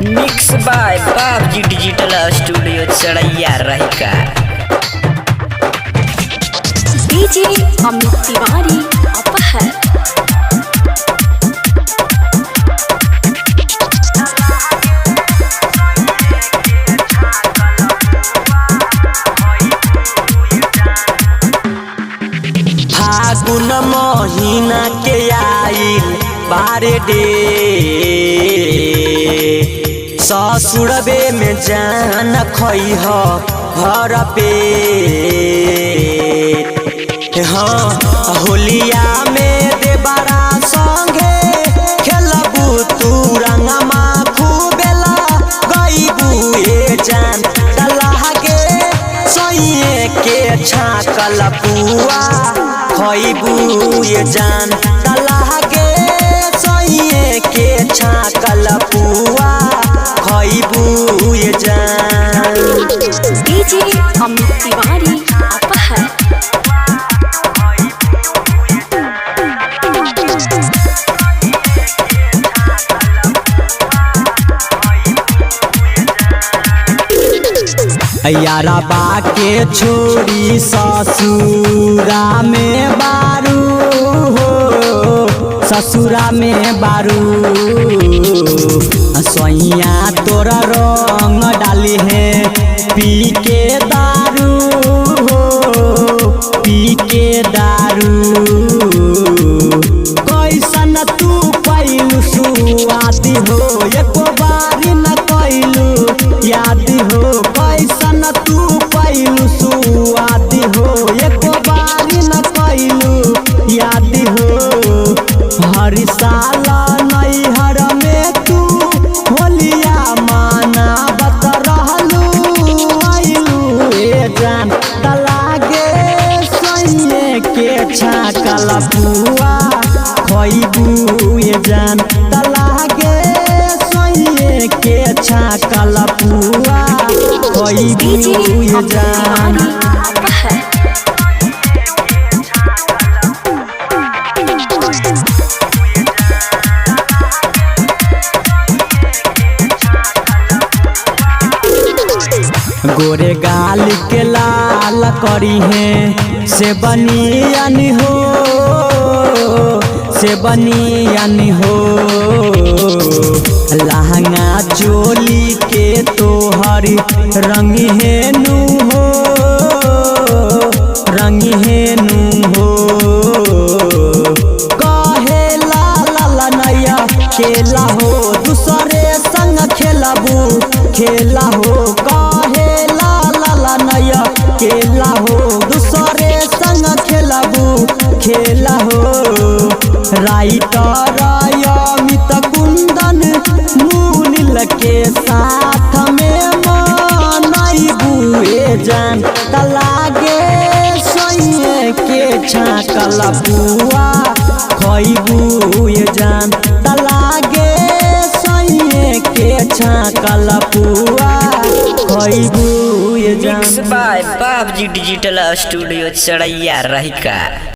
Mix by Babji digital studio चढ़ैया रहिका। DJ Amit Tiwari अपहर। फागुन महीना के आइल बारे डे ससुरबे में जान खइह घर पे। हाँ होलिया में देवरा संगे खेलबू तू रंगमा खूबेला गईबू ए जान डलाह के सइए के छाकल पुआ खइबू ये जान डलाह के सइए के छाकल पुआ खइबू ये जान। डीजे अमित तिवारी अपहर। यारा बाके छोड़ी ससुरा में बारू हो ससुरा में बारू सैया तोरा रंग डाली है पी के दारू हो पी के दारू। कैसन तू पैलू सुआदी हो एको बारी न कैलू याद हो। कैसन तू पैलू सुआदी हो एको बारी न कैलू याद हो। हर साल नैहर में तू होलिया मनावत रहलू आइलू ए जान तलागे सइए के छाकल पुआ खइबू ए जान तलागे सइए के छाकल पुआ खइबू ए जान। गोरे गाल के लाल करी है से बनियन हो से बनियन हो। लहंगा चोली के तोहर रंग है नू हो रंग है नू हो। कहे ला नैया खेला हो दूसरे संग खेलबू खेला हो। कहे ला नैया खेला हो दूसरे संग खेलबू खेला हो। राइटर अमित कुंदन मुनिल के साथ में मनइबू ए जान तलागे सइए के छाकल पुआ खइबू ए जान तलागे सइए के छाकल पुआ खइबू ए जान। Mix by Babji digital studio चढ़ैया रहिका।